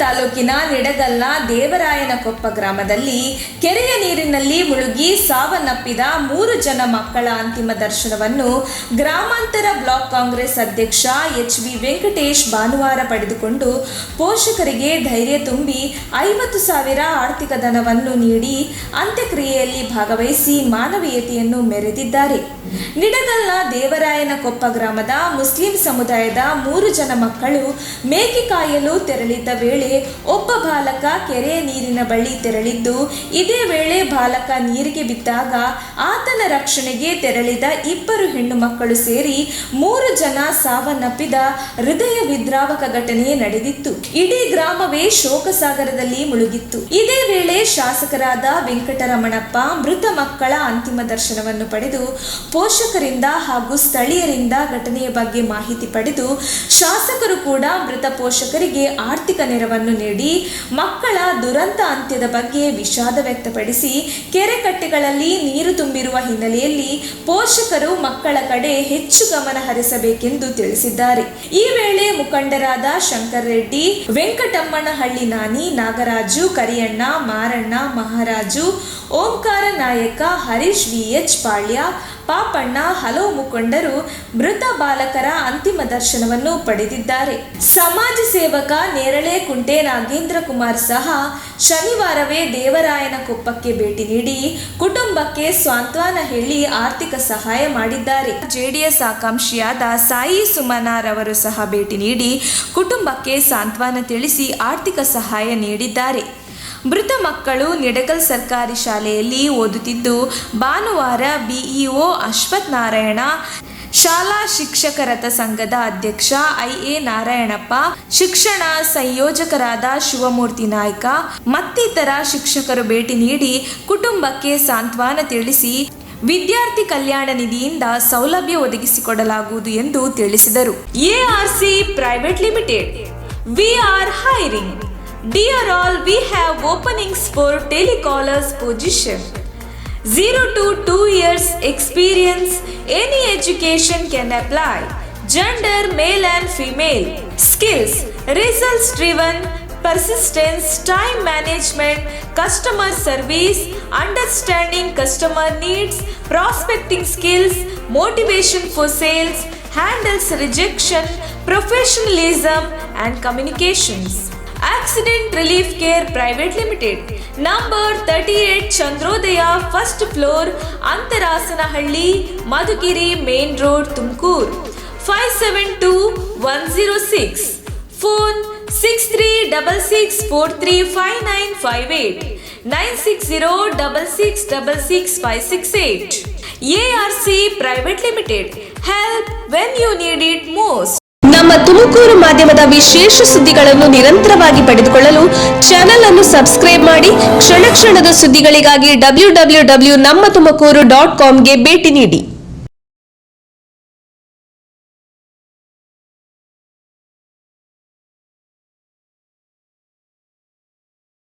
ತಾಲೂಕಿನ ನಿಡಗಲ್ನ ದೇವರಾಯನಕೊಪ್ಪ ಗ್ರಾಮದಲ್ಲಿ ಕೆರೆಯ ನೀರಿನಲ್ಲಿ ಮುಳುಗಿ ಸಾವನ್ನಪ್ಪಿದ 3 ಜನ ಮಕ್ಕಳ ಅಂತಿಮ ದರ್ಶನವನ್ನು ಗ್ರಾಮಾಂತರ ಬ್ಲಾಕ್ ಕಾಂಗ್ರೆಸ್ ಅಧ್ಯಕ್ಷ ಎಚ್.ವಿ. ವೆಂಕಟೇಶ್ ಭಾನುವಾರ ಪಡೆದುಕೊಂಡು ಪೋಷಕರಿಗೆ ಧೈರ್ಯ ತುಂಬಿ 50,000 ಆರ್ಥಿಕ ಧನವನ್ನು ನೀಡಿ ಅಂತ್ಯಕ್ರಿಯೆಯಲ್ಲಿ ಭಾಗವಹಿಸಿ ಮಾನವೀಯತೆಯನ್ನು ಮೆರೆದಿದ್ದಾರೆ. ನಿಡಗಲ್ನ ದೇವರಾಯನಕೊಪ್ಪ ಗ್ರಾಮದ ಮುಸ್ಲಿಂ ಸಮುದಾಯದ 3 ಜನ ಮಕ್ಕಳು ಮೇಕೆ ಕಾಯಲು ತೆರಳಿದ್ದ ವೇಳೆ ಒಬ್ಬ ಬಾಲಕ ಕೆರೆಯ ನೀರಿನ ಬಳಿ ತೆರಳಿದ್ದು, ಇದೇ ವೇಳೆ ಬಾಲಕ ನೀರಿಗೆ ಬಿದ್ದಾಗ ಆತನ ರಕ್ಷಣೆಗೆ ತೆರಳಿದ 2 ಹೆಣ್ಣು ಮಕ್ಕಳು ಸೇರಿ 3 ಜನ ಸಾವನ್ನಪ್ಪಿದ ಹೃದಯ ವಿದ್ರಾವಕ ಘಟನೆ ನಡೆದಿತ್ತು. ಇಡೀ ಗ್ರಾಮವೇ ಶೋಕಸಾಗರದಲ್ಲಿ ಮುಳುಗಿತ್ತು. ಇದೇ ವೇಳೆ ಶಾಸಕರಾದ ವೆಂಕಟರಮಣಪ್ಪ ಮೃತ ಮಕ್ಕಳ ಅಂತಿಮ ದರ್ಶನವನ್ನು ಪಡೆದು ಪೋಷಕರಿಂದ ಹಾಗೂ ಸ್ಥಳೀಯರಿಂದ ಘಟನೆಯ ಬಗ್ಗೆ ಮಾಹಿತಿ ಪಡೆದು ಶಾಸಕರು ಕೂಡ ಮೃತ ಪೋಷಕರಿಗೆ ಆರ್ಥಿಕ ನೆರವನ್ನು ನೀಡಿ ಮಕ್ಕಳ ದುರಂತ ಅಂತ್ಯದ ಬಗ್ಗೆ ವಿಷಾದ ವ್ಯಕ್ತಪಡಿಸಿ ಕೆರೆ ಕಟ್ಟೆಗಳಲ್ಲಿ ನೀರು ತುಂಬಿರುವ ಹಿನ್ನೆಲೆಯಲ್ಲಿ ಪೋಷಕರು ಮಕ್ಕಳ ಕಡೆ ಹೆಚ್ಚು ಗಮನ ಹರಿಸಬೇಕೆಂದು ತಿಳಿಸಿದ್ದಾರೆ. ಈ ವೇಳೆ ಮುಖಂಡರಾದ ಶಂಕರ್ ರೆಡ್ಡಿ, ವೆಂಕಟಮ್ಮನಹಳ್ಳಿ ನಾನಿ, ನಾಗರಾಜು, ಕರಿಯಣ್ಣ, ಮಾರಣ್ಣ, ಮಹಾರಾಜು, ಓಂಕಾರ ನಾಯಕ, ಹರೀಶ್ ವಿ.ಎಚ್. ಪಾಳ್ಯ, ಪಾಪಣ್ಣ ಹಲವು ಮುಖಂಡರು ಮೃತ ಬಾಲಕರ ಅಂತಿಮ ದರ್ಶನವನ್ನು ಪಡೆದಿದ್ದಾರೆ. ಸಮಾಜ ಸೇವಕ ನೇರಳೆ ಕುಂಟೆ ನಾಗೇಂದ್ರ ಕುಮಾರ್ ಸಹ ಶನಿವಾರವೇ ದೇವರಾಯನಕೊಪ್ಪಕ್ಕೆ ಭೇಟಿ ನೀಡಿ ಕುಟುಂಬಕ್ಕೆ ಸಾಂತ್ವನ ಹೇಳಿ ಆರ್ಥಿಕ ಸಹಾಯ ಮಾಡಿದ್ದಾರೆ. ಜೆಡಿಎಸ್ ಆಕಾಂಕ್ಷಿಯಾದ ಸಾಯಿ ಸುಮನಾರವರು ಸಹ ಭೇಟಿ ನೀಡಿ ಕುಟುಂಬಕ್ಕೆ ಸಾಂತ್ವನ ತಿಳಿಸಿ ಆರ್ಥಿಕ ಸಹಾಯ ನೀಡಿದ್ದಾರೆ. ಮೃತ ಮಕ್ಕಳು ನಿಡಗಲ್ ಸರ್ಕಾರಿ ಶಾಲೆಯಲ್ಲಿ ಓದುತ್ತಿದ್ದು, ಭಾನುವಾರ ಬಿಇಒ ಅಶ್ವಥ್ ನಾರಾಯಣ, ಶಾಲಾ ಶಿಕ್ಷಕರತ ಸಂಘದ ಅಧ್ಯಕ್ಷ ಐ.ಎ. ನಾರಾಯಣಪ್ಪ, ಶಿಕ್ಷಣ ಸಂಯೋಜಕರಾದ ಶಿವಮೂರ್ತಿ ನಾಯ್ಕ ಮತ್ತಿತರ ಶಿಕ್ಷಕರು ಭೇಟಿ ನೀಡಿ ಕುಟುಂಬಕ್ಕೆ ಸಾಂತ್ವನ ತಿಳಿಸಿ ವಿದ್ಯಾರ್ಥಿ ಕಲ್ಯಾಣ ನಿಧಿಯಿಂದ ಸೌಲಭ್ಯ ಒದಗಿಸಿಕೊಡಲಾಗುವುದು ಎಂದು ತಿಳಿಸಿದರು. ARC private limited, V R hiring. Dear all, we have openings for telecallers position. 0 to 2 years experience, any education can apply. Gender male and female. Skills results driven, persistence, time management, customer service, understanding customer needs, prospecting skills, motivation for sales, handles rejection, professionalism and communications. Accident Relief Care Private Limited, number 38 Chandrodaya, first floor, Antarasanahಳ್ಳಿ, Madhugiri Main Road, Tumkur, 572106. Phone 6366435958, 9606666568. ARC Private Limited, help when you need it most. ನಮ್ಮ ತುಮಕೂರು ಮಾಧ್ಯಮದ ವಿಶೇಷ ಸುದ್ದಿಗಳನ್ನು ನಿರಂತರವಾಗಿ ಪಡೆದುಕೊಳ್ಳಲು channel ಅನ್ನು subscribe ಮಾಡಿ. ಕ್ಷಣ ಕ್ಷಣದ ಸುದ್ದಿಗಳಿಗಾಗಿ www.nammathumakuru.com ಗೆ ಭೇಟಿ ನೀಡಿ.